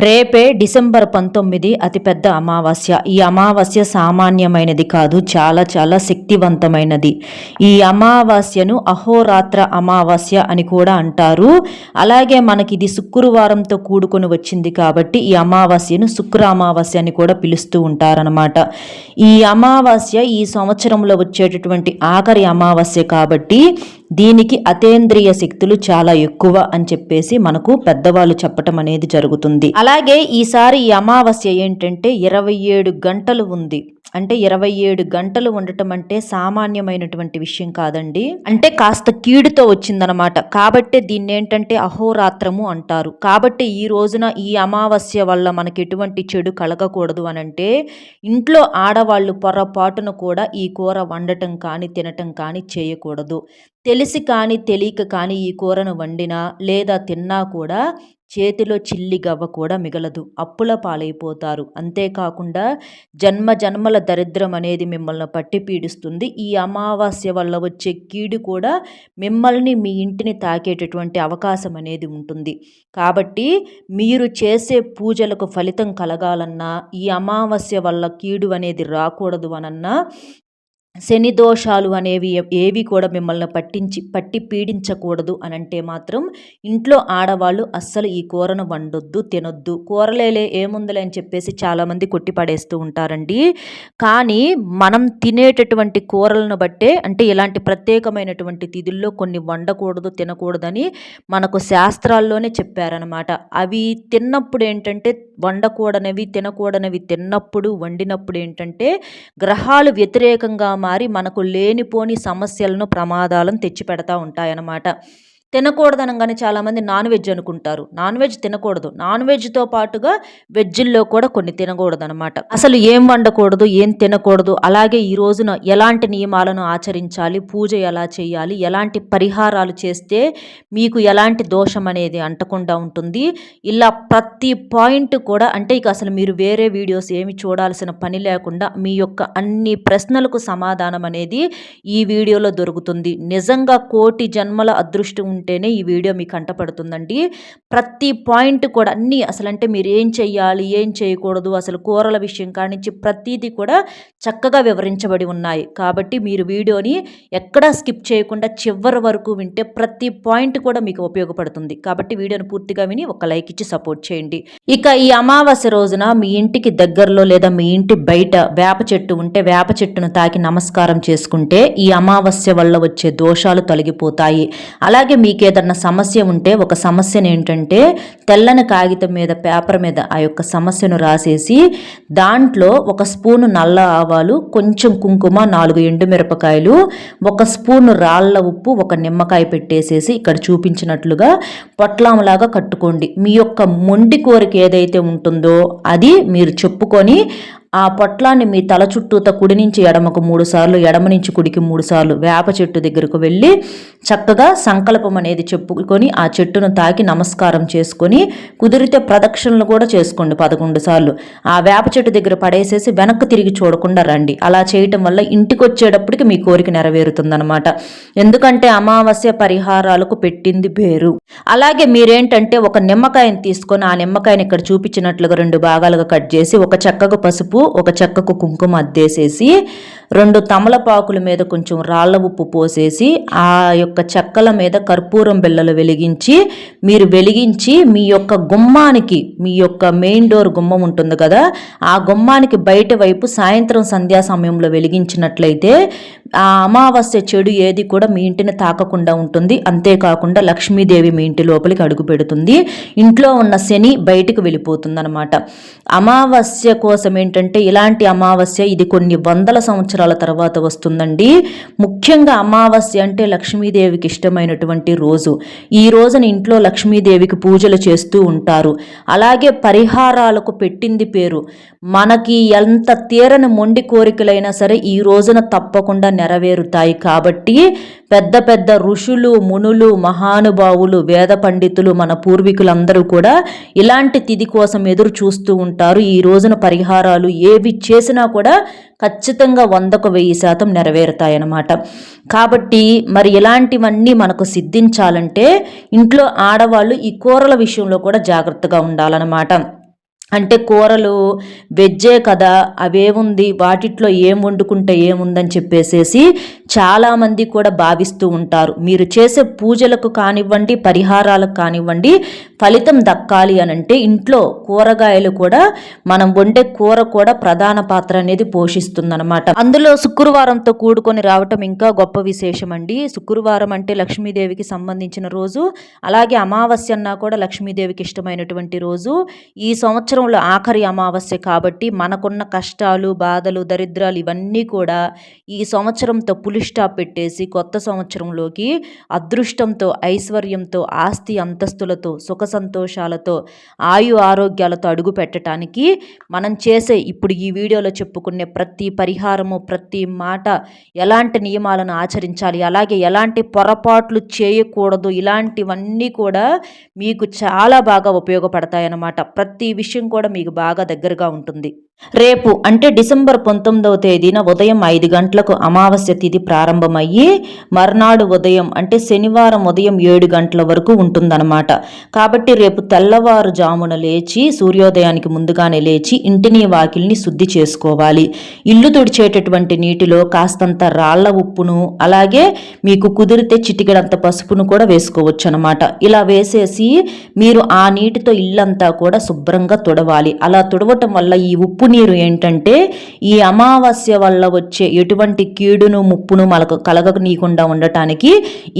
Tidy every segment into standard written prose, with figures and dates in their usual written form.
రేపే డిసెంబర్ 19 అతిపెద్ద అమావాస్య. ఈ అమావాస్య సామాన్యమైనది కాదు, చాలా చాలా శక్తివంతమైనది. ఈ అమావాస్యను అహోరాత్ర అమావాస్య అని కూడా అంటారు. అలాగే మనకి ఇది శుక్రవారంతో కూడుకొని వచ్చింది కాబట్టి ఈ అమావాస్యను శుక్ర అమావాస్య అని కూడా పిలుస్తూ ఉంటారనమాట. ఈ అమావాస్య ఈ సంవత్సరంలో వచ్చేటటువంటి ఆఖరి అమావాస్య కాబట్టి దీనికి అతేంద్రియ శక్తులు చాలా ఎక్కువ అని చెప్పేసి మనకు పెద్దవాళ్ళు చెప్పటం అనేది జరుగుతుంది. అలాగే ఈసారి ఈ అమావాస్య ఏంటంటే 27 గంటలు ఉంది. అంటే 27 గంటలు ఉండటం అంటే సామాన్యమైనటువంటి విషయం కాదండి. అంటే కాస్త కీడుతో వచ్చిందనమాట. కాబట్టి దీన్ని ఏంటంటే అహోరాత్రము అంటారు. కాబట్టి ఈ రోజున ఈ అమావాస్య వల్ల మనకి ఎటువంటి చెడు కలగకూడదు అని అంటే ఇంట్లో ఆడవాళ్ళు పొరపాటును కూడా ఈ కూర వండటం కానీ తినటం కానీ చేయకూడదు. తెలిసి కానీ తెలియక కానీ ఈ కూరను వండినా లేదా తిన్నా కూడా చేతిలో చిల్లి గవ్వ కూడా మిగలదు, అప్పుల పాలైపోతారు. అంతేకాకుండా జన్మ జన్మల దరిద్రం అనేది మిమ్మల్ని పట్టి పీడిస్తుంది. ఈ అమావాస్య వల్ల వచ్చే కీడు కూడా మిమ్మల్ని మీ ఇంటిని తాకేటటువంటి అవకాశం అనేది ఉంటుంది. కాబట్టి మీరు చేసే పూజలకు ఫలితం కలగాలన్నా, ఈ అమావాస్య వల్ల కీడు అనేది రాకూడదు అనన్నా, శని దోషాలు అనేవి ఏవి కూడా మిమ్మల్ని పట్టి పీడించకూడదు అని అంటే మాత్రం ఇంట్లో ఆడవాళ్ళు అస్సలు ఈ కూరను వండొద్దు, తినొద్దు. కూరలేలే ఏముందులే అని చెప్పేసి చాలామంది కొట్టిపడేస్తూ ఉంటారండి. కానీ మనం తినేటటువంటి కూరలను బట్టే, అంటే ఇలాంటి ప్రత్యేకమైనటువంటి తిథుల్లో కొన్ని వండకూడదు, తినకూడదని మనకు శాస్త్రాల్లోనే చెప్పారనమాట. అవి తిన్నప్పుడు ఏంటంటే వండకూడనివి, తినకూడనివి తిన్నప్పుడు, వండినప్పుడు ఏంటంటే గ్రహాలు వ్యతిరేకంగా మారి మనకు లేనిపోని సమస్యలను, ప్రమాదాలను తెచ్చిపెడతా ఉంటాయన్నమాట. తినకూడదనగానే చాలామంది నాన్ వెజ్ అనుకుంటారు. నాన్ వెజ్ తినకూడదు. నాన్ వెజ్తో పాటుగా వెజ్జుల్లో కూడా కొన్ని తినకూడదు అనమాట. అసలు ఏం వండకూడదు, ఏం తినకూడదు, అలాగే ఈ రోజున ఎలాంటి నియమాలను ఆచరించాలి, పూజ ఎలా చేయాలి, ఎలాంటి పరిహారాలు చేస్తే మీకు ఎలాంటి దోషం అనేది అంటకుండా ఉంటుంది, ఇలా ప్రతి పాయింట్ కూడా, అంటే ఇక అసలు మీరు వేరే వీడియోస్ ఏమి చూడాల్సిన పని లేకుండా మీ యొక్క అన్ని ప్రశ్నలకు సమాధానం అనేది ఈ వీడియోలో దొరుకుతుంది. నిజంగా కోటి జన్మల అదృష్టం ఉంటేనే ఈ వీడియో మీకు కంటపడుతుందండి. ప్రతి పాయింట్ కూడా అన్నీ అసలు, అంటే మీరు ఏం చెయ్యాలి, ఏం చేయకూడదు, అసలు కూరల విషయం కానించి ప్రతిదీ కూడా చక్కగా వివరించబడి ఉన్నాయి. కాబట్టి మీరు వీడియోని ఎక్కడా స్కిప్ చేయకుండా చివరి వరకు వింటే ప్రతి పాయింట్ కూడా మీకు ఉపయోగపడుతుంది. కాబట్టి వీడియోని పూర్తిగా విని ఒక లైక్ ఇచ్చి సపోర్ట్ చేయండి. ఇక ఈ అమావాస్య రోజున మీ ఇంటికి దగ్గరలో లేదా మీ ఇంటి బయట వేప చెట్టు ఉంటే వేప చెట్టును తాకి నమస్కారం చేసుకుంటే ఈ అమావాస్య వల్ల వచ్చే దోషాలు తొలగిపోతాయి. అలాగే మీకు ఏదన్నా సమస్య ఉంటే ఒక సమస్యను ఏంటంటే తెల్లని కాగితం మీద, పేపర్ మీద ఆ యొక్క సమస్యను రాసేసి దాంట్లో 1 స్పూను నల్ల ఆవాలు, కొంచెం కుంకుమ, 4 ఎండుమిరపకాయలు, 1 స్పూను రాళ్ళ ఉప్పు, 1 నిమ్మకాయ పెట్టేసేసి ఇక్కడ చూపించినట్లుగా పొట్లాంలాగా కట్టుకోండి. మీ యొక్క మొండి కోరిక ఏదైతే ఉంటుందో అది మీరు చెప్పుకొని ఆ పొట్లాన్ని మీ తల చుట్టూత కుడి నుంచి ఎడమకు 3 సార్లు, ఎడమ నుంచి కుడికి 3 సార్లు వేప చెట్టు దగ్గరకు వెళ్ళి చక్కగా సంకల్పం అనేది చెప్పుకొని ఆ చెట్టును తాకి నమస్కారం చేసుకొని, కుదిరితే ప్రదక్షిణలు కూడా చేసుకోండి 11 సార్లు. ఆ వేప చెట్టు దగ్గర పడేసేసి వెనక్కి తిరిగి చూడకుండా రండి. అలా చేయటం వల్ల ఇంటికి వచ్చేటప్పటికి మీ కోరిక నెరవేరుతుందనమాట. ఎందుకంటే అమావాస్య పరిహారాలకు పెట్టింది పేరు. అలాగే మీరేంటంటే ఒక నిమ్మకాయని తీసుకొని ఆ నిమ్మకాయని ఇక్కడ చూపించినట్లుగా 2 భాగాలుగా కట్ చేసి ఒక చెక్కకు పసుపు, ఒక చెక్కకు కుంకుమ అద్దేసేసి 2 తమలపాకుల మీద కొంచెం రాళ్ల ఉప్పు పోసేసి ఆ యొక్క చెక్కల మీద కర్పూరం బిళ్ళలు వెలిగించి మీ యొక్క గుమ్మానికి, మీ యొక్క మెయిన్ డోర్ గుమ్మం ఉంటుంది కదా, ఆ గుమ్మానికి బయట వైపు సాయంత్రం సంధ్యా సమయంలో వెలిగించినట్లయితే ఆ అమావాస్య చెడు ఏది కూడా మీ ఇంటిని తాకకుండా ఉంటుంది. అంతేకాకుండా లక్ష్మీదేవి మీ ఇంటి లోపలికి అడుగు పెడుతుంది. ఇంట్లో ఉన్న శని బయటికి వెళ్ళిపోతుంది అనమాట. అమావాస్య కోసం ఏంటంటే ఇలాంటి అమావాస్య ఇది కొన్ని వందల సంవత్సరాల తర్వాత వస్తుందండి. ముఖ్యంగా అమావాస్య అంటే లక్ష్మీదేవికి ఇష్టమైనటువంటి రోజు. ఈ రోజున ఇంట్లో లక్ష్మీదేవికి పూజలు చేస్తూ ఉంటారు. అలాగే పరిహారాలకు పెట్టింది పేరు. మనకి ఎంత తీరని మొండి కోరికలైనా సరే ఈ రోజున తప్పకుండా నెరవేరుతాయి. కాబట్టి పెద్ద పెద్ద ఋషులు, మునులు, మహానుభావులు, వేద పండితులు, మన పూర్వీకులందరూ కూడా ఇలాంటి తిథి కోసం ఎదురు చూస్తూ ఉంటారు. ఈ రోజున పరిహారాలు ఏవి చేసినా కూడా ఖచ్చితంగా 100కు 1000% నెరవేరుతాయన్నమాట. కాబట్టి మరి ఇలాంటివన్నీ మనకు సిద్ధించాలంటే ఇంట్లో ఆడవాళ్ళు ఈ కూరల విషయంలో కూడా జాగ్రత్తగా ఉండాలన్నమాట. అంటే కూరలు వెజ్జే కదా, అవేముంది వాటిట్లో ఏం వండుకుంటే ఏముందని చెప్పేసేసి చాలామంది కూడా భావిస్తూ ఉంటారు. మీరు చేసే పూజలకు కానివ్వండి, పరిహారాలకు కానివ్వండి, ఫలితం దక్కాలి అనంటే ఇంట్లో కూరగాయలు కూడా, మనం వండే కూర కూడా ప్రధాన పాత్ర అనేది పోషిస్తుందన్నమాట. అందులో శుక్రవారంతో కూడుకొని రావటం ఇంకా గొప్ప విశేషం అండి. శుక్రవారం అంటే లక్ష్మీదేవికి సంబంధించిన రోజు, అలాగే అమావాస్య అన్నా కూడా లక్ష్మీదేవికి ఇష్టమైనటువంటి రోజు. ఈ సంవత్సరంలో ఆఖరి అమావాస్య కాబట్టి మనకున్న కష్టాలు, బాధలు, దరిద్రాలు ఇవన్నీ కూడా ఈ సంవత్సరంతో పులి స్టాప్ పెట్టేసి కొత్త సంవత్సరంలోకి అదృష్టంతో, ఐశ్వర్యంతో, ఆస్తి అంతస్తులతో, సుఖ సంతోషాలతో, ఆయు ఆరోగ్యాలతో అడుగు పెట్టడానికి మనం చేసే ఇప్పుడు ఈ వీడియోలో చెప్పుకునే ప్రతి పరిహారము, ప్రతి మాట, ఎలాంటి నియమాలను ఆచరించాలి, అలాగే ఎలాంటి పొరపాట్లు చేయకూడదు, ఇలాంటివన్నీ కూడా మీకు చాలా బాగా ఉపయోగపడతాయన్నమాట. ప్రతి విషయం కూడా మీకు బాగా దగ్గరగా ఉంటుంది. రేపు అంటే డిసెంబర్ 19వ తేదీన ఉదయం 5 గంటలకు అమావాస్య తిథి ప్రారంభమయ్యి మర్నాడు ఉదయం అంటే శనివారం ఉదయం 7 గంటల వరకు ఉంటుందన్నమాట. కాబట్టి రేపు తెల్లవారుజామున లేచి, సూర్యోదయానికి ముందుగానే లేచి ఇంటిని వాకిల్ని శుద్ధి చేసుకోవాలి. ఇల్లు తుడిచేటటువంటి నీటిలో కాస్తంత రాళ్ల ఉప్పును, అలాగే మీకు కుదిరితే చిటికెడంత పసుపును కూడా వేసుకోవచ్చు అనమాట. ఇలా వేసేసి మీరు ఆ నీటితో ఇల్లంతా కూడా శుభ్రంగా తుడవాలి. అలా తుడవటం వల్ల ఈ ఉప్పు నీరు ఏంటంటే ఈ అమావాస్య వల్ల వచ్చే ఎటువంటి కీడును, ముప్పును మనకు కలగనీయకుండా ఉండటానికి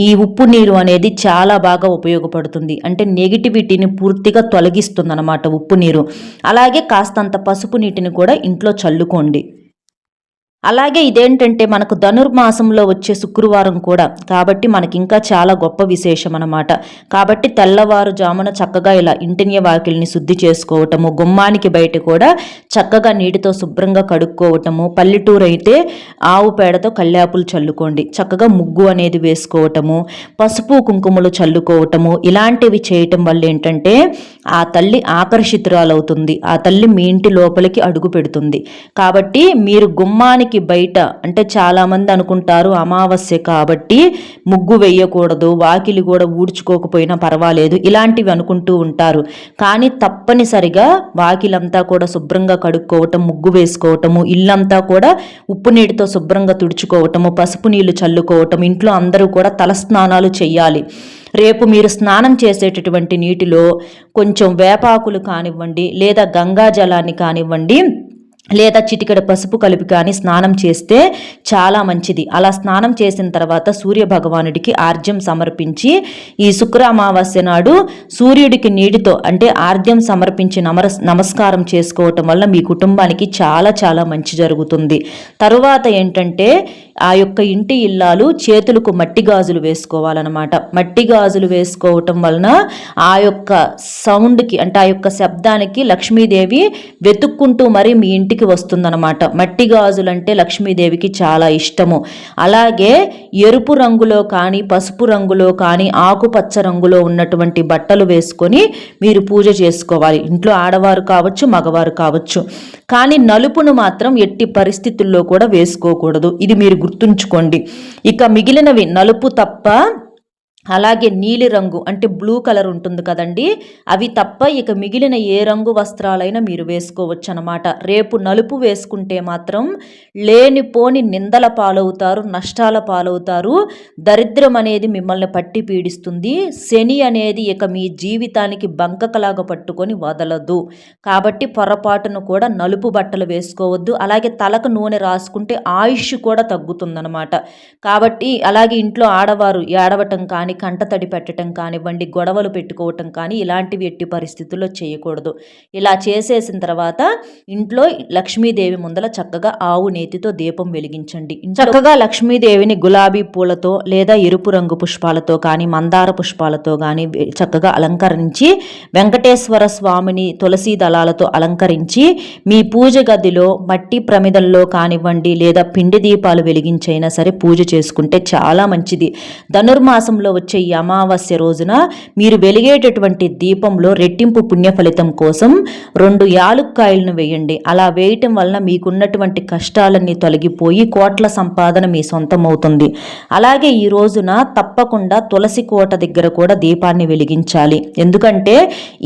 ఈ ఉప్పు నీరు అనేది చాలా బాగా ఉపయోగపడుతుంది. అంటే నెగిటివిటీని పూర్తిగా తొలగిస్తుంది అన్నమాట ఉప్పు నీరు. అలాగే కాస్తంత పసుపు నీటిని కూడా ఇంట్లో చల్లుకోండి. అలాగే ఇదేంటంటే మనకు ధనుర్మాసంలో వచ్చే శుక్రవారం కూడా కాబట్టి మనకి ఇంకా చాలా గొప్ప విశేషం అన్నమాట. కాబట్టి తెల్లవారుజామున చక్కగా ఇలా ఇంటిని వాకిల్ని శుద్ధి చేసుకోవటము, గుమ్మానికి బయట కూడా చక్కగా నీటితో శుభ్రంగా కడుక్కోవటము, పల్లెటూరు అయితే ఆవు పేడతో కల్లాపులు చల్లుకోండి, చక్కగా ముగ్గు అనేది వేసుకోవటము, పసుపు కుంకుమలు చల్లుకోవటము, ఇలాంటివి చేయటం వల్ల ఏంటంటే ఆ తల్లి ఆకర్షితురాలవుతుంది, ఆ తల్లి మీ ఇంటి లోపలికి అడుగు పెడుతుంది. కాబట్టి మీరు గుమ్మానికి బయట అంటే చాలామంది అనుకుంటారు అమావాస్య కాబట్టి ముగ్గు వేయకూడదు, వాకిలి కూడా ఊడ్చుకోకపోయినా పర్వాలేదు, ఇలాంటివి అనుకుంటూ ఉంటారు. కానీ తప్పనిసరిగా వాకిలంతా కూడా శుభ్రంగా కడుక్కోవటం, ముగ్గు వేసుకోవటము, ఇల్లంతా కూడా ఉప్పు నీటితో శుభ్రంగా తుడుచుకోవటము, పసుపు నీళ్లు చల్లుకోవటం, ఇంట్లో అందరూ కూడా తలస్నానాలు చేయాలి. రేపు మీరు స్నానం చేసేటటువంటి నీటిలో కొంచెం వేపాకులు కానివ్వండి, లేదా గంగా జలాన్ని కానివ్వండి, లేదా చిటికెడ పసుపు కలిపి కానీ స్నానం చేస్తే చాలా మంచిది. అలా స్నానం చేసిన తర్వాత సూర్య భగవానుడికి ఆర్ఘ్యం సమర్పించి ఈ శుక్ర అమావాస్య నాడు సూర్యుడికి నీటితో అంటే ఆర్ఘ్యం సమర్పించి నమస్కారం చేసుకోవటం వల్ల మీ కుటుంబానికి చాలా చాలా మంచి జరుగుతుంది. తరువాత ఏంటంటే ఆ యొక్క ఇంటి ఇల్లాలు చేతులకు మట్టి గాజులు వేసుకోవాలన్నమాట. మట్టి గాజులు వేసుకోవటం వలన ఆ యొక్క సౌండ్కి అంటే ఆ యొక్క శబ్దానికి లక్ష్మీదేవి వెతుక్కుంటూ మరి మీ ఇంటికి వస్తుందన్నమాట. మట్టి గాజులు అంటే లక్ష్మీదేవికి చాలా ఇష్టము. అలాగే ఎరుపు రంగులో కానీ, పసుపు రంగులో కానీ, ఆకుపచ్చ రంగులో ఉన్నటువంటి బట్టలు వేసుకొని మీరు పూజ చేసుకోవాలి. ఇంట్లో ఆడవారు కావచ్చు, మగవారు కావచ్చు. కానీ నలుపును మాత్రం ఎట్టి పరిస్థితుల్లో కూడా వేసుకోకూడదు. ఇది మీరు గుర్తుంచుకోండి. ఇక మిగిలినవి నలుపు తప్ప, అలాగే నీలి రంగు అంటే బ్లూ కలర్ ఉంటుంది కదండి, అవి తప్ప ఇక మిగిలిన ఏ రంగు వస్త్రాలైనా మీరు వేసుకోవచ్చు అనమాట. రేపు నలుపు వేసుకుంటే మాత్రం లేనిపోని నిందల పాలవుతారు, నష్టాల పాలవుతారు, దరిద్రం అనేది మిమ్మల్ని పట్టి పీడిస్తుంది, శని అనేది ఇక మీ జీవితానికి బంకకలాగా పట్టుకొని వదలదు. కాబట్టి పొరపాటును కూడా నలుపు బట్టలు వేసుకోవద్దు. అలాగే తలకు నూనె రాసుకుంటే ఆయుష్ కూడా తగ్గుతుందన్నమాట. కాబట్టి అలాగే ఇంట్లో ఆడవారు ఏడవటం కానీ, కంటతడి పెట్టడం కానివ్వండి, గొడవలు పెట్టుకోవటం కానీ ఇలాంటివి ఎట్టి పరిస్థితుల్లో చేయకూడదు. ఇలా చేసేసిన తర్వాత ఇంట్లో లక్ష్మీదేవి ముందల చక్కగా ఆవు నేతితో దీపం వెలిగించండి. చక్కగా లక్ష్మీదేవిని గులాబీ పూలతో లేదా ఎరుపు రంగు పుష్పాలతో కానీ, మందార పుష్పాలతో కానీ చక్కగా అలంకరించి, వెంకటేశ్వర స్వామిని తులసి దళాలతో అలంకరించి మీ పూజ గదిలో మట్టి ప్రమిదల్లో కానివ్వండి లేదా పిండి దీపాలు వెలిగించైనా సరే పూజ చేసుకుంటే చాలా మంచిది. ధనుర్మాసంలో వచ్చే ఈ అమావాస్య రోజున మీరు వెలిగేటటువంటి దీపంలో రెట్టింపు పుణ్య ఫలితం కోసం 2 యాలుక్కాయలను వేయండి. అలా వేయటం వలన మీకున్నటువంటి కష్టాలన్నీ తొలగిపోయి కోట్ల సంపాదన మీ సొంతమవుతుంది. అలాగే ఈ రోజున తప్పకుండా తులసి కోట దగ్గర కూడా దీపాన్ని వెలిగించాలి. ఎందుకంటే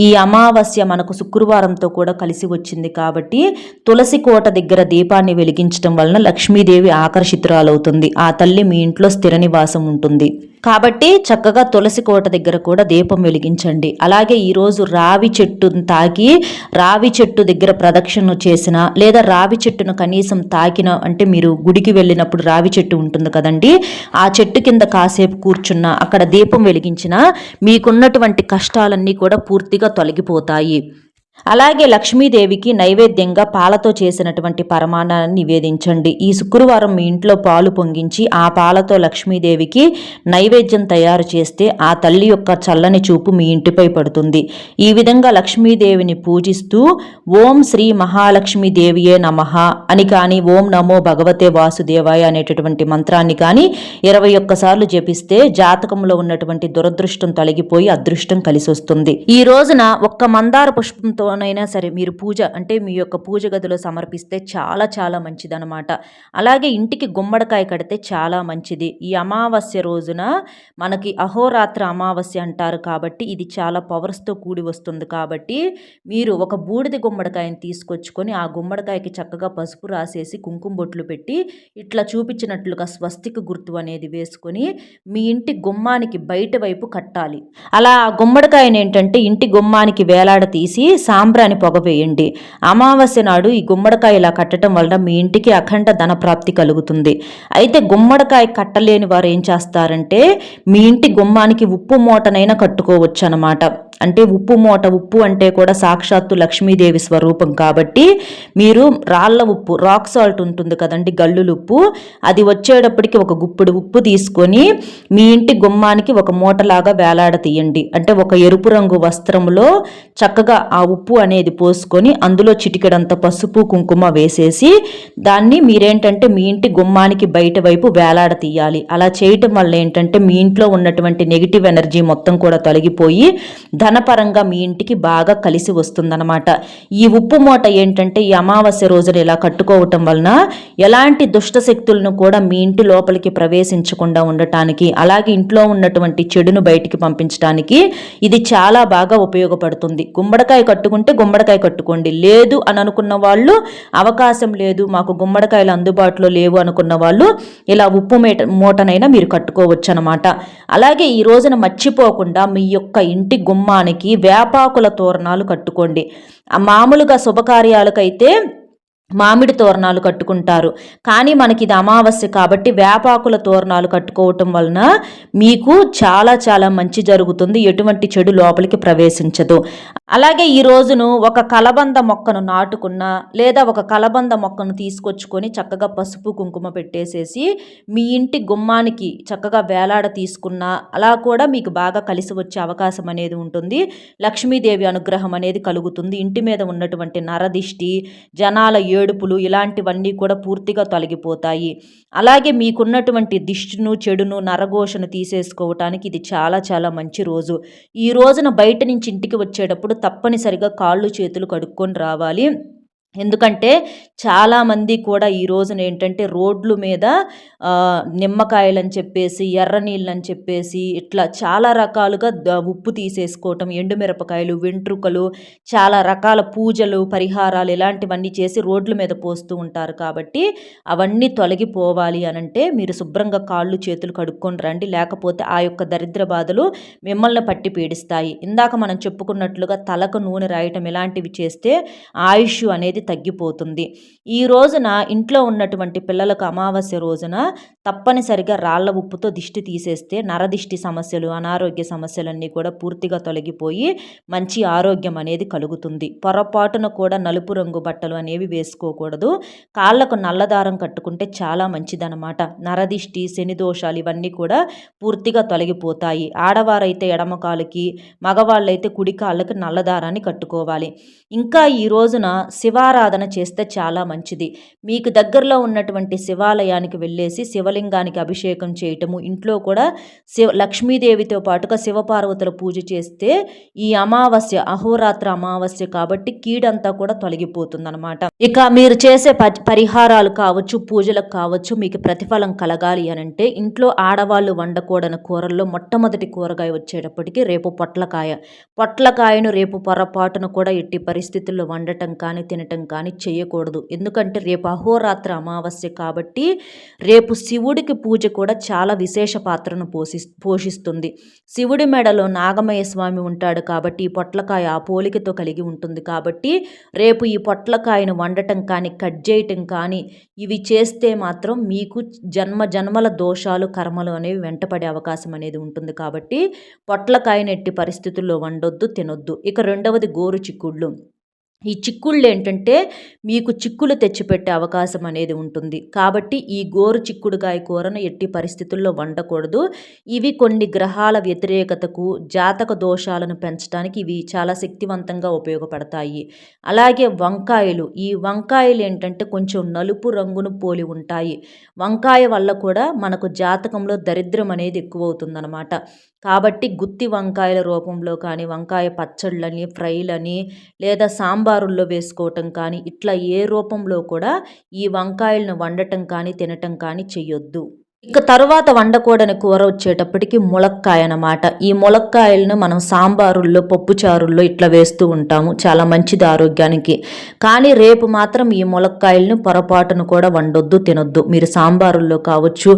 ఈ అమావాస్య మనకు శుక్రవారంతో కూడా కలిసి వచ్చింది కాబట్టి తులసి కోట దగ్గర దీపాన్ని వెలిగించడం వలన లక్ష్మీదేవి ఆకర్షితురాలవుతుంది. ఆ తల్లి మీ ఇంట్లో స్థిర నివాసం ఉంటుంది. కాబట్టి చక్కగా తులసి కోట దగ్గర కూడా దీపం వెలిగించండి. అలాగే ఈరోజు రావి చెట్టును తాకి రావి చెట్టు దగ్గర ప్రదక్షిణ చేసిన లేదా రావి చెట్టును కనీసం తాకిన అంటే మీరు గుడికి వెళ్ళినప్పుడు రావి చెట్టు ఉంటుంది కదండి, ఆ చెట్టు కింద కాసేపు కూర్చున్న అక్కడ దీపం వెలిగించిన మీకున్నటువంటి కష్టాలన్నీ కూడా పూర్తిగా తొలగిపోతాయి. అలాగే లక్ష్మీదేవికి నైవేద్యంగా పాలతో చేసినటువంటి పరమాన్నాన్ని నివేదించండి. ఈ శుక్రవారం మీ ఇంట్లో పాలు పొంగించి ఆ పాలతో లక్ష్మీదేవికి నైవేద్యం తయారు చేస్తే ఆ తల్లి యొక్క చల్లని చూపు మీ ఇంటిపై పడుతుంది. ఈ విధంగా లక్ష్మీదేవిని పూజిస్తూ ఓం శ్రీ మహాలక్ష్మీదేవియే నమః అని కానీ ఓం నమో భగవతే వాసుదేవాయ అనేటటువంటి మంత్రాన్ని కానీ 21 సార్లు జపిస్తే జాతకంలో ఉన్నటువంటి దురదృష్టం తొలగిపోయి అదృష్టం కలిసి వస్తుంది. ఈ రోజున ఒక్క మందార పుష్పంతో నైనా సరే మీరు పూజ అంటే మీ యొక్క పూజ గదిలో సమర్పిస్తే చాలా చాలా మంచిదన్నమాట. అలాగే ఇంటికి గుమ్మడికాయ కడితే చాలా మంచిది. ఈ అమావాస్య రోజున మనకి అహోరాత్ర అమావాస్య అంటారు కాబట్టి ఇది చాలా పవర్స్తో కూడి వస్తుంది. కాబట్టి మీరు ఒక బూడిద గుమ్మడికాయని తీసుకొచ్చుకొని ఆ గుమ్మడికాయకి చక్కగా పసుపు రాసేసి కుంకుమ బొట్లు పెట్టి ఇట్లా చూపించినట్లుగా స్వస్తిక గుర్తు అనేది వేసుకొని మీ ఇంటి గుమ్మానికి బయట వైపు కట్టాలి. అలా ఆ గుమ్మడికాయని ఏంటంటే ఇంటి గుమ్మానికి వేలాడ తీసి సాంబ్రాని పొగ వేయండి. అమావాస్య నాడు ఈ గుమ్మడికాయ ఇలా కట్టడం వలన మీ ఇంటికి అఖండ ధన ప్రాప్తి కలుగుతుంది. అయితే గుమ్మడికాయ కట్టలేని వారు ఏం చేస్తారంటే మీ ఇంటి గుమ్మానికి ఉప్పు మూటనైనా కట్టుకోవచ్చు అన్నమాట. అంటే ఉప్పు మూట, ఉప్పు అంటే కూడా సాక్షాత్తు లక్ష్మీదేవి స్వరూపం కాబట్టి మీరు రాళ్ళ ఉప్పు, రాక్ సాల్ట్ ఉంటుంది కదండి, గల్లులు ఉప్పు, అది వచ్చేటప్పటికి ఒక గుప్పెడు ఉప్పు తీసుకొని మీ ఇంటి గుమ్మానికి ఒక మూటలాగా వేలాడ తీయండి. అంటే ఒక ఎరుపు రంగు వస్త్రంలో చక్కగా ఆ ఉప్పు అనేది పోసుకొని అందులో చిటికెడంత పసుపు కుంకుమ వేసేసి దాన్ని మీరేంటంటే మీ ఇంటి గుమ్మానికి బయట వైపు వేలాడ తీయాలి. అలా చేయటం వల్ల ఏంటంటే మీ ఇంట్లో ఉన్నటువంటి నెగిటివ్ ఎనర్జీ మొత్తం కూడా తొలగిపోయి ధనపరంగా మీ ఇంటికి బాగా కలిసి వస్తుందన్నమాట. ఈ ఉప్పు మూట ఏంటంటే ఈ అమావాస్య రోజున ఇలా కట్టుకోవటం వలన ఎలాంటి దుష్ట శక్తులను కూడా మీ ఇంటి లోపలికి ప్రవేశించకుండా ఉండటానికి, అలాగే ఇంట్లో ఉన్నటువంటి చెడును బయటికి పంపించడానికి ఇది చాలా బాగా ఉపయోగపడుతుంది. గుమ్మడికాయ కట్టుకుంటే గుమ్మడికాయ కట్టుకోండి, లేదు అని అనుకున్న వాళ్ళు అవకాశం లేదు మాకు గుమ్మడికాయలు అందుబాటులో లేవు అనుకున్న వాళ్ళు ఇలా ఉప్పు మూటనైనా మీరు కట్టుకోవచ్చు అనమాట. అలాగే ఈ రోజున మర్చిపోకుండా మీ యొక్క ఇంటి గుమ్మానికి వేపాకుల తోరణాలు కట్టుకోండి. మామూలుగా శుభకార్యాలకైతే మామిడి తోరణాలు కట్టుకుంటారు, కానీ మనకి ఇది అమావాస్య కాబట్టి వేపాకుల తోరణాలు కట్టుకోవటం వలన మీకు చాలా చాలా మంచి జరుగుతుంది, ఎటువంటి చెడు లోపలికి ప్రవేశించదు. అలాగే ఈ రోజును ఒక కలబంద మొక్కను నాటుకున్న లేదా ఒక కలబంద మొక్కను తీసుకొచ్చుకొని చక్కగా పసుపు కుంకుమ పెట్టేసేసి మీ ఇంటి గుమ్మానికి చక్కగా వేలాడ తీసుకున్న అలా కూడా మీకు బాగా కలిసి వచ్చే అవకాశం అనేది ఉంటుంది. లక్ష్మీదేవి అనుగ్రహం అనేది కలుగుతుంది. ఇంటి మీద ఉన్నటువంటి నరదిష్టి, జనాల ఏడుపులు ఇలాంటివన్నీ కూడా పూర్తిగా తొలగిపోతాయి. అలాగే మీకున్నటువంటి దిష్టిను, చెడును, నరఘోషను తీసేసుకోవటానికి ఇది చాలా చాలా మంచి రోజు. ఈ రోజున బయట నుంచి ఇంటికి వచ్చేటప్పుడు తప్పనిసరిగా కాళ్ళు చేతులు కడుక్కొని రావాలి. ఎందుకంటే చాలామంది కూడా ఈ రోజున ఏంటంటే రోడ్ల మీద నిమ్మకాయలని చెప్పేసి, ఎర్ర నీళ్ళని చెప్పేసి ఇట్లా చాలా రకాలుగా ఉప్పు తీసేసుకోవటం, ఎండుమిరపకాయలు, వెంట్రుకలు, చాలా రకాల పూజలు, పరిహారాలు ఇలాంటివన్నీ చేసి రోడ్ల మీద పోస్తూ ఉంటారు. కాబట్టి అవన్నీ తొలగిపోవాలి అనంటే మీరు శుభ్రంగా కాళ్ళు చేతులు కడుక్కొని రండి, లేకపోతే ఆ యొక్క దరిద్ర బాధలు మిమ్మల్ని పట్టి పీడిస్తాయి. ఇందాక మనం చెప్పుకున్నట్లుగా తలకు నూనె రాయటం ఇలాంటివి చేస్తే ఆయుష్ అనేది తగ్గిపోతుంది. ఈ రోజున ఇంట్లో ఉన్నటువంటి పిల్లలకు అమావాస్య రోజున తప్పనిసరిగా రాళ్ల ఉప్పుతో దిష్టి తీసేస్తే నరదిష్టి సమస్యలు, అనారోగ్య సమస్యలన్నీ కూడా పూర్తిగా తొలగిపోయి మంచి ఆరోగ్యం అనేది కలుగుతుంది. పొరపాటున కూడా నలుపు రంగు బట్టలు అనేవి వేసుకోకూడదు. కాళ్లకు నల్లదారం కట్టుకుంటే చాలా మంచిదన్నమాట. నరదిష్టి, శని దోషాలు ఇవన్నీ కూడా పూర్తిగా తొలగిపోతాయి. ఆడవారైతే ఎడమ కాలుకి, మగవాళ్ళైతే కుడి కాళ్ళకి నల్లదారాన్ని కట్టుకోవాలి. ఇంకా ఈ రోజున శివారాధన దీపారాధన చేస్తే చాలా మంచిది. మీకు దగ్గరలో ఉన్నటువంటి శివాలయానికి వెళ్ళేసి శివలింగానికి అభిషేకం చేయటము, ఇంట్లో కూడా లక్ష్మీదేవితో పాటుగా శివపార్వతుల పూజ చేస్తే ఈ అమావాస్య అహోరాత్ర అమావాస్య కాబట్టి కీడంతా కూడా తొలగిపోతుందన్నమాట. ఇక మీరు చేసే పరిహారాలు కావచ్చు, పూజలకు కావచ్చు, మీకు ప్రతిఫలం కలగాలి అనంటే ఇంట్లో ఆడవాళ్ళు వండకూడని కూరల్లో మొట్టమొదటి కూరగాయ వచ్చేటప్పటికి రేపు పొట్లకాయను రేపు పొరపాటును కూడా ఎట్టి పరిస్థితుల్లో వండటం కానీ తినటం కానీ చేయకూడదు. ఎందుకంటే రేపు అహోరాత్ర అమావాస్య కాబట్టి రేపు శివుడికి పూజ కూడా చాలా విశేష పాత్రను పోషిస్తుంది. శివుడి మెడలో నాగమయ్య స్వామి ఉంటాడు కాబట్టి ఈ పొట్లకాయ ఆ పోలికతో కలిగి ఉంటుంది కాబట్టి రేపు ఈ పొట్లకాయను వండటం కానీ కట్ చేయటం కానీ ఇవి చేస్తే మాత్రం మీకు జన్మల దోషాలు కర్మలు అనేవి వెంటపడే అవకాశం అనేది ఉంటుంది కాబట్టి పొట్లకాయను ఎట్టి పరిస్థితుల్లో వండొద్దు, తినొద్దు. ఇక రెండవది గోరు చిక్కుళ్ళు. ఈ చిక్కుళ్ళు ఏంటంటే మీకు చిక్కులు తెచ్చిపెట్టే అవకాశం అనేది ఉంటుంది కాబట్టి ఈ గోరు చిక్కుడుకాయ కూరను ఎట్టి పరిస్థితుల్లో వండకూడదు. ఇవి కొన్ని గ్రహాల వ్యతిరేకతకు, జాతక దోషాలను పెంచడానికి ఇవి చాలా శక్తివంతంగా ఉపయోగపడతాయి. అలాగే వంకాయలు, ఈ వంకాయలు ఏంటంటే కొంచెం నలుపు రంగును పోలి ఉంటాయి. వంకాయ వల్ల కూడా మనకు జాతకంలో దరిద్రం అనేది ఎక్కువవుతుందన్నమాట. కాబట్టి గుత్తి వంకాయల రూపంలో కానీ, వంకాయ పచ్చళ్ళని, ఫ్రైలని లేదా సాంబారుల్లో వేసుకోవటం కానీ ఇట్లా ఏ రూపంలో కూడా ఈ వంకాయలను వండటం కానీ తినటం కానీ చెయ్యొద్దు. ఇక తరువాత వండకూడని కూర వచ్చేటప్పటికి ములక్కాయ అన్నమాట. ఈ ములక్కాయలను మనం సాంబారుల్లో, పప్పుచారుల్లో ఇట్లా వేస్తూ ఉంటాము, చాలా మంచిది ఆరోగ్యానికి. కానీ రేపు మాత్రం ఈ ములక్కాయలను పొరపాటును కూడా వండొద్దు, తినొద్దు. మీరు సాంబారుల్లో కావచ్చు,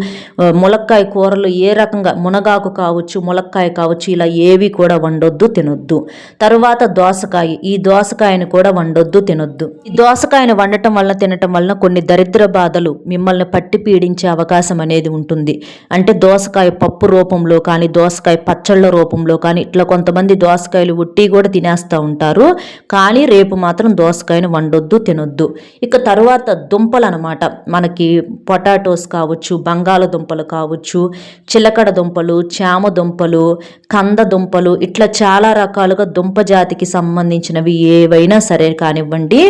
ములక్కాయ కూరలు ఏ రకంగా మునగాకు కావచ్చు, ములక్కాయ కావచ్చు, ఇలా ఏవి కూడా వండొద్దు, తినొద్దు. తరువాత దోసకాయ, ఈ దోసకాయను కూడా వండొద్దు, తినొద్దు. ఈ దోసకాయను వండటం వల్ల తినటం వలన కొన్ని దరిద్ర బాధలు మిమ్మల్ని పట్టి పీడించే అవకాశం అనేది ఉంటుంది. అంటే దోసకాయ పప్పు రూపంలో కానీ, దోసకాయ పచ్చళ్ళ రూపంలో కానీ ఇట్లా కొంతమంది దోసకాయలు ఉట్టి కూడా తినేస్తూ ఉంటారు. కానీ రేపు మాత్రం దోసకాయను వండొద్దు, తినొద్దు. ఇక తరువాత దుంపలు అనమాట. మనకి పొటాటోస్ కావచ్చు, బంగాళదుంపలు కావచ్చు, చిలకడ దుంపలు, చామ దుంపలు, కంద దుంపలు ఇట్లా చాలా రకాలుగా దుంప జాతికి సంబంధించినవి ఏవైనా సరే కానివ్వండి,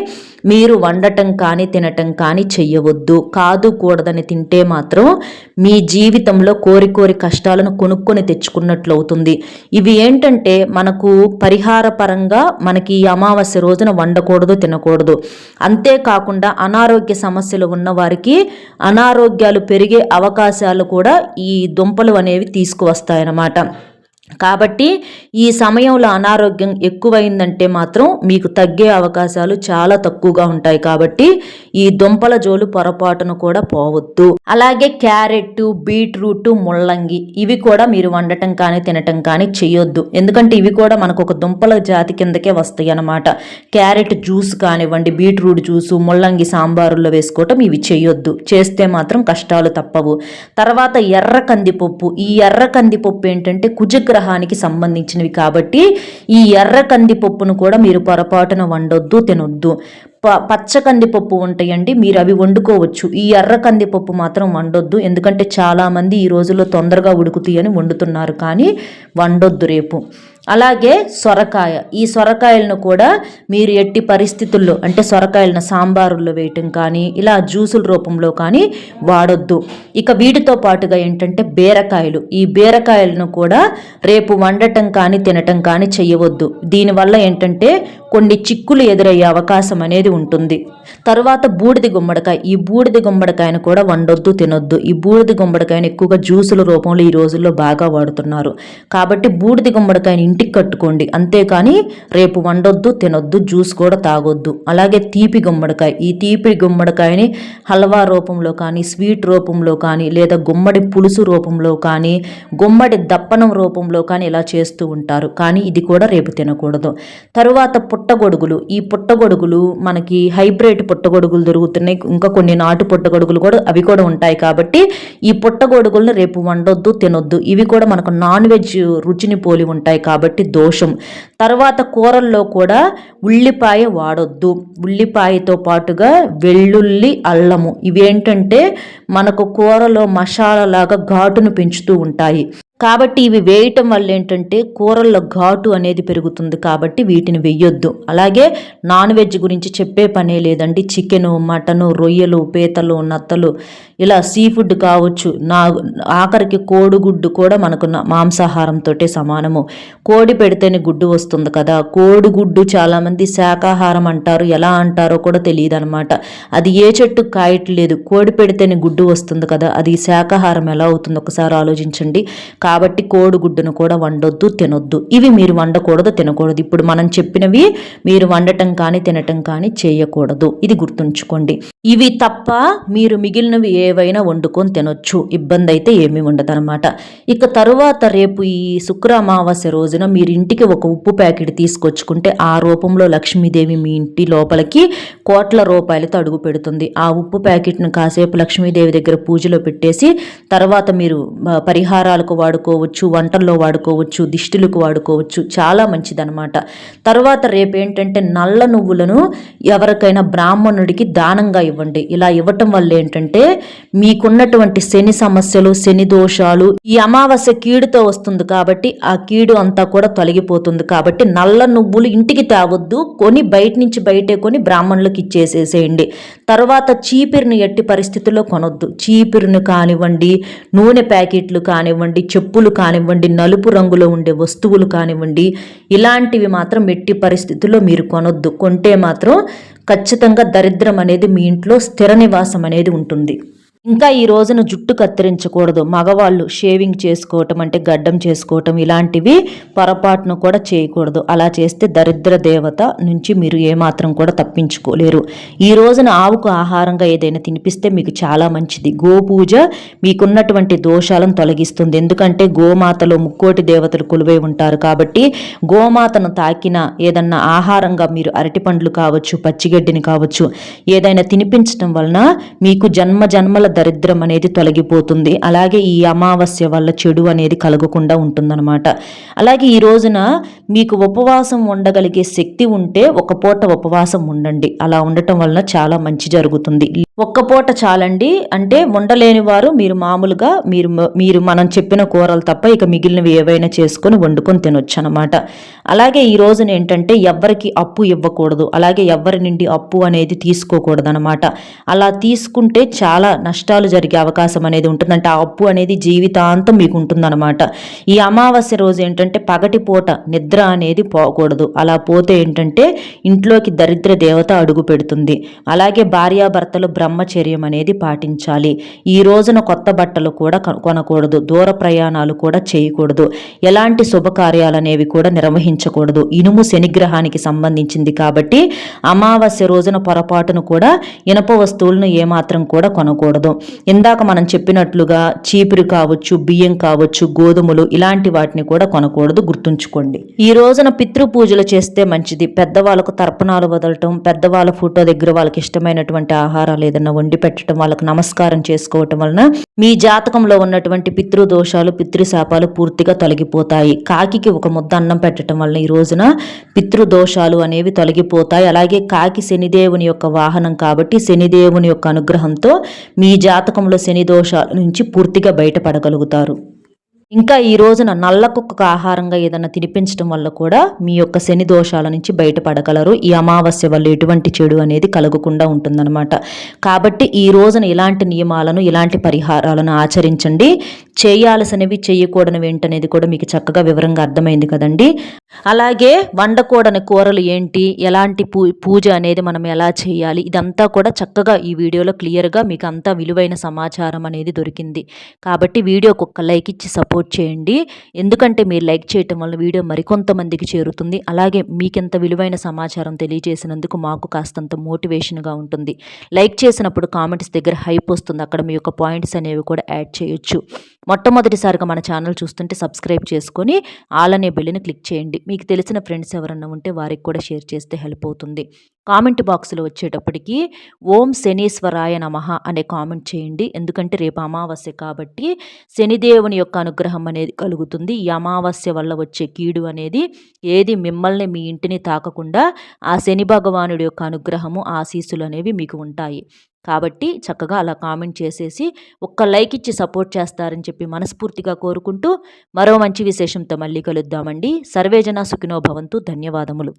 మీరు వండటం కానీ తినటం కానీ చెయ్యవద్దు. కాదు కూడదని తింటే మాత్రం మీ జీవితంలో కోరి కష్టాలను కొనుక్కొని తెచ్చుకున్నట్లు అవుతుంది. ఇవి ఏంటంటే మనకు పరిహార పరంగా మనకి ఈ అమావాస్య రోజున వండకూడదు, తినకూడదు. అంతేకాకుండా అనారోగ్య సమస్యలు ఉన్న వారికి అనారోగ్యాలు పెరిగే అవకాశాలు కూడా ఈ దుంపలు అనేవి తీసుకువస్తాయన్నమాట. కాబట్టి ఈ సమయంలో అనారోగ్యం ఎక్కువైందంటే మాత్రం మీకు తగ్గే అవకాశాలు చాలా తక్కువగా ఉంటాయి. కాబట్టి ఈ దుంపల జోలు పొరపాటును కూడా పోవద్దు. అలాగే క్యారెట్, బీట్రూట్, ముల్లంగి ఇవి కూడా మీరు వండటం కానీ తినటం కానీ చేయొద్దు. ఎందుకంటే ఇవి కూడా మనకు ఒక దుంపల జాతి కిందకే వస్తాయి అన్నమాట. క్యారెట్ జ్యూస్ కానివ్వండి, బీట్రూట్ జ్యూసు, ముల్లంగి సాంబారుల్లో వేసుకోవటం ఇవి చేయొద్దు. చేస్తే మాత్రం కష్టాలు తప్పవు. తర్వాత ఎర్ర కందిపప్పు. ఈ ఎర్ర కందిపప్పు ఏంటంటే కుజగ్రహానికి సంబంధించినవి కాబట్టి ఈ ఎర్ర కందిపప్పును కూడా మీరు పొరపాటున వండొద్దు, తినొద్దు. పచ్చ కందిపప్పు ఉంటాయండి, మీరు అవి వండుకోవచ్చు. ఈ ఎర్ర కందిపప్పు మాత్రం వండొద్దు. ఎందుకంటే చాలామంది ఈ రోజుల్లో తొందరగా ఉడుకుతాయి అని వండుతున్నారు, కానీ వండొద్దు రేపు. అలాగే సొరకాయ. ఈ సొరకాయలను కూడా మీరు ఎట్టి పరిస్థితుల్లో అంటే సొరకాయలను సాంబారుల్లో వేయటం కానీ ఇలా జ్యూసుల రూపంలో కానీ వాడొద్దు. ఇక వీటితో పాటుగా ఏంటంటే బీరకాయలు. ఈ బీరకాయలను కూడా రేపు వండటం కానీ తినటం కానీ చేయవద్దు. దీనివల్ల ఏంటంటే కొన్ని చిక్కులు ఎదురయ్యే అవకాశం అనేది ఉంటుంది. తరువాత బూడిద గుమ్మడికాయ. ఈ బూడిద గుమ్మడికాయను కూడా వండొద్దు, తినొద్దు. ఈ బూడిద గుమ్మడికాయను ఎక్కువగా జ్యూసుల రూపంలో ఈ రోజుల్లో బాగా వాడుతున్నారు. కాబట్టి బూడిద గుమ్మడికాయని ఇంటికి కట్టుకోండి, అంతేకాని రేపు వండొద్దు, తినొద్దు, జ్యూస్ కూడా తాగొద్దు. అలాగే తీపి గుమ్మడికాయ. ఈ తీపి గుమ్మడికాయని హల్వా రూపంలో కానీ, స్వీట్ రూపంలో కానీ, లేదా గుమ్మడి పులుసు రూపంలో కానీ, గుమ్మడి దప్పనం రూపంలో కానీ ఇలా చేస్తూ ఉంటారు. కానీ ఇది కూడా రేపు తినకూడదు. తరువాత పుట్టగొడుగులు. ఈ పుట్టగొడుగులు మనకి హైబ్రిడ్ పుట్టగొడుగులు దొరుకుతున్నాయి. ఇంకా కొన్ని నాటు పుట్టగొడుగులు కూడా అవి కూడా ఉంటాయి. కాబట్టి ఈ పుట్టగొడుగులను రేపు వండొద్దు, తినొద్దు. ఇవి కూడా మనకు నాన్ వెజ్ రుచిని పోలి ఉంటాయి కాబట్టి దోషం. తర్వాత కూరల్లో కూడా ఉల్లిపాయ వాడొద్దు. ఉల్లిపాయతో పాటుగా వెల్లుల్లి, అల్లము ఇవేంటంటే మనకు కూరలో మసాలా లాగా ఘాటును పెంచుతూ ఉంటాయి. కాబట్టి ఇవి వేయటం వల్ల ఏంటంటే కూరల్లో ఘాటు అనేది పెరుగుతుంది కాబట్టి వీటిని వెయ్యొద్దు. అలాగే నాన్ వెజ్ గురించి చెప్పే పనే లేదండి. చికెను, మటను, రొయ్యలు, పీతలు, నత్తలు ఇలా సీ ఫుడ్ కావచ్చు, ఆఖరికి కోడిగుడ్డు కూడా మనకు మాంసాహారంతోటే సమానము. కోడి పెడితేనే గుడ్డు వస్తుంది కదా, కోడిగుడ్డు చాలామంది శాకాహారం అంటారు, ఎలా అంటారో కూడా తెలియదు అనమాట. అది ఏ చెట్టుకు కాయట్లేదు, కోడి పెడితేనే గుడ్డు వస్తుంది కదా, అది శాకాహారం ఎలా అవుతుంది ఒకసారి ఆలోచించండి. కాబట్టి కోడిగుడ్డును కూడా వండొద్దు, తినొద్దు. ఇవి మీరు వండకూడదు, తినకూడదు. ఇప్పుడు మనం చెప్పినవి మీరు వండటం కానీ తినటం కానీ చేయకూడదు. ఇది గుర్తుంచుకోండి. ఇవి తప్ప మీరు మిగిలినవి ఏవైనా వండుకొని తినొచ్చు, ఇబ్బంది అయితే ఏమీ ఉండదన్నమాట. ఇక తరువాత రేపు ఈ శుక్ర అమావాస్య రోజున మీరు ఇంటికి ఒక ఉప్పు ప్యాకెట్ తీసుకొచ్చుకుంటే ఆ రూపంలో లక్ష్మీదేవి మీ ఇంటి లోపలికి కోట్ల రూపాయలతో అడుగు పెడుతుంది. ఆ ఉప్పు ప్యాకెట్ను కాసేపు లక్ష్మీదేవి దగ్గర పూజలో పెట్టేసి తర్వాత మీరు పరిహారాలకు వాడుకోవచ్చు, వంటల్లో వాడుకోవచ్చు, దిష్టిలకు వాడుకోవచ్చు. చాలా మంచిదన్నమాట. తర్వాత రేపు ఏంటంటే నల్ల నువ్వులను ఎవరికైనా బ్రాహ్మణుడికి దానంగా ఇవ్వండి. ఇలా ఇవ్వటం వల్ల ఏంటంటే మీకున్నటువంటి శని సమస్యలు, శని దోషాలు, ఈ అమావాస్య కీడుతో వస్తుంది కాబట్టి ఆ కీడు అంతా కూడా తొలగిపోతుంది. కాబట్టి నల్ల నువ్వులు ఇంటికి తేవద్దు, కొని బయట నుంచి బయటే కొని బ్రాహ్మణులకు ఇచ్చేసేసేయండి. తర్వాత చీపిరిని ఎట్టి పరిస్థితుల్లో కొనొద్దు. చీపిరిని కానివ్వండి, నూనె ప్యాకెట్లు కానివ్వండి, చెప్పులు కానివ్వండి, నలుపు రంగులో ఉండే వస్తువులు కానివ్వండి, ఇలాంటివి మాత్రం ఎట్టి పరిస్థితుల్లో మీరు కొనొద్దు. కొంటే మాత్రం ఖచ్చితంగా దరిద్రం అనేది మీ ఇంట్లో స్థిర నివాసం అనేది ఉంటుంది. ఇంకా ఈ రోజున జుట్టు కత్తిరించకూడదు. మగవాళ్ళు షేవింగ్ చేసుకోవటం అంటే గడ్డం చేసుకోవటం ఇలాంటివి పొరపాటును కూడా చేయకూడదు. అలా చేస్తే దరిద్ర దేవత నుంచి మీరు ఏమాత్రం కూడా తప్పించుకోలేరు. ఈ రోజున ఆవుకు ఆహారంగా ఏదైనా తినిపిస్తే మీకు చాలా మంచిది. గోపూజ మీకున్నటువంటి దోషాలను తొలగిస్తుంది. ఎందుకంటే గోమాతలో ముక్కోటి దేవతలు కొలువై ఉంటారు కాబట్టి గోమాతను తాకిన ఏదన్నా ఆహారంగా మీరు అరటిపండ్లు కావచ్చు, పచ్చిగడ్డిని కావచ్చు ఏదైనా తినిపించడం వలన మీకు జన్మల దరిద్రం అనేది తొలగిపోతుంది. అలాగే ఈ అమావాస్య వల్ల చెడు అనేది కలగకుండా ఉంటుందన్నమాట. అలాగే ఈ రోజున మీకు ఉపవాసం ఉండగలిగే శక్తి ఉంటే ఒక పూట ఉపవాసం ఉండండి. అలా ఉండటం వలన చాలా మంచి జరుగుతుంది. ఒక్క పూట చాలండి. అంటే ఉండలేని వారు మీరు మామూలుగా మీరు మనం చెప్పిన కూరలు తప్ప ఇక మిగిలినవి ఏవైనా చేసుకొని వండుకొని తినొచ్చు అనమాట. అలాగే ఈ రోజున ఏంటంటే ఎవ్వరికి అప్పు ఇవ్వకూడదు. అలాగే ఎవ్వరి నుండి అప్పు అనేది తీసుకోకూడదు అనమాట. అలా తీసుకుంటే చాలా నష్టాలు జరిగే అవకాశం అనేది ఉంటుందంటే ఆ అప్పు అనేది జీవితాంతం మీకు ఉంటుందన్నమాట. ఈ అమావాస్య రోజు ఏంటంటే పగటిపూట నిద్ర అనేది పోకూడదు. అలా పోతే ఏంటంటే ఇంట్లోకి దరిద్ర దేవత అడుగు పెడుతుంది. అలాగే భార్యాభర్తలు బ్రహ్మచర్యం అనేది పాటించాలి. ఈ రోజున కొత్త బట్టలు కూడా కొనకూడదు. దూర ప్రయాణాలు కూడా చేయకూడదు. ఎలాంటి శుభకార్యాలు అనేవి కూడా నిర్వహించకూడదు. ఇనుము శనిగ్రహానికి సంబంధించింది కాబట్టి అమావాస్య రోజున పొరపాటును కూడా ఇనప వస్తువులను ఏమాత్రం కూడా కొనకూడదు. ఇందాక మనం చెప్పినట్లుగా చీపురు కావచ్చు, బియ్యం కావచ్చు, గోధుమలు ఇలాంటి వాటిని కూడా కొనకూడదు. గుర్తుంచుకోండి. ఈ రోజున పితృపూజలు చేస్తే మంచిది. పెద్దవాళ్ళకు తర్పణాలు వదలటం, పెద్దవాళ్ళ ఫోటో దగ్గర వాళ్ళకి ఇష్టమైనటువంటి ఆహారాలు ఏదైనా వండి పెట్టడం, వాళ్ళకు నమస్కారం చేసుకోవటం వలన మీ జాతకంలో ఉన్నటువంటి పితృదోషాలు, పితృశాపాలు పూర్తిగా తొలగిపోతాయి. కాకికి ఒక ముద్ద అన్నం పెట్టడం వలన ఈ రోజున పితృదోషాలు అనేవి తొలగిపోతాయి. అలాగే కాకి శనిదేవుని యొక్క వాహనం కాబట్టి శనిదేవుని యొక్క అనుగ్రహంతో మీ జాతకంలో శని దోషాల నుంచి పూర్తిగా బయటపడగలుగుతారు. ఇంకా ఈ రోజున నల్ల కుక్కకు ఆహారంగా ఏదైనా తినిపించడం వల్ల కూడా మీ యొక్క శని దోషాల నుంచి బయటపడగలరు. ఈ అమావాస్య వల్ల ఎటువంటి చెడు అనేది కలగకుండా ఉంటుందన్నమాట. కాబట్టి ఈ రోజున ఇలాంటి నియమాలను, ఇలాంటి పరిహారాలను ఆచరించండి. చేయాల్సినవి, చేయకూడనివి ఏంటనేది కూడా మీకు చక్కగా వివరంగా అర్థమైంది కదండి. అలాగే వండకూడని కూరలు ఏంటి, ఎలాంటి పూజ అనేది మనం ఎలా చేయాలి, ఇదంతా కూడా చక్కగా ఈ వీడియోలో క్లియర్గా మీకు అంతా విలువైన సమాచారం అనేది దొరికింది. కాబట్టి వీడియోకి ఒక్క లైక్ ఇచ్చి సపోర్ట్ చేయండి. ఎందుకంటే మీరు లైక్ చేయటం వల్ల వీడియో మరికొంతమందికి చేరుతుంది. అలాగే మీకెంత విలువైన సమాచారం తెలియజేసినందుకు మాకు కాస్తంత మోటివేషన్గా ఉంటుంది. లైక్ చేసినప్పుడు కామెంట్స్ దగ్గర హైప్ వస్తుంది. అక్కడ మీ యొక్క పాయింట్స్ అనేవి కూడా యాడ్ చేయొచ్చు. మొట్టమొదటిసారిగా మన ఛానల్ చూస్తుంటే సబ్స్క్రైబ్ చేసుకొని ఆల్ అనే బెల్ని క్లిక్ చేయండి. మీకు తెలిసిన ఫ్రెండ్స్ ఎవరన్నా ఉంటే వారికి కూడా షేర్ చేస్తే హెల్ప్ అవుతుంది. కామెంట్ బాక్స్లో వచ్చేటప్పటికి ఓం శనీశ్వరాయ నమః అనే కామెంట్ చేయండి. ఎందుకంటే రేపు అమావాస్య కాబట్టి శనిదేవుని యొక్క అనుగ్రహం అనేది కలుగుతుంది. ఈ అమావాస్య వల్ల వచ్చే కీడు అనేది ఏది మిమ్మల్ని, మీ ఇంటిని తాకకుండా ఆ శని భగవానుడి యొక్క అనుగ్రహము, ఆశీస్సులు అనేవి మీకు ఉంటాయి. కాబట్టి చక్కగా అలా కామెంట్ చేసేసి ఒక్క లైక్ ఇచ్చి సపోర్ట్ చేస్తారని చెప్పి మనస్ఫూర్తిగా కోరుకుంటూ మరో మంచి విశేషంతో మళ్ళీ కలుద్దామండి. సర్వేజన సుఖినో భవంతు. ధన్యవాదములు.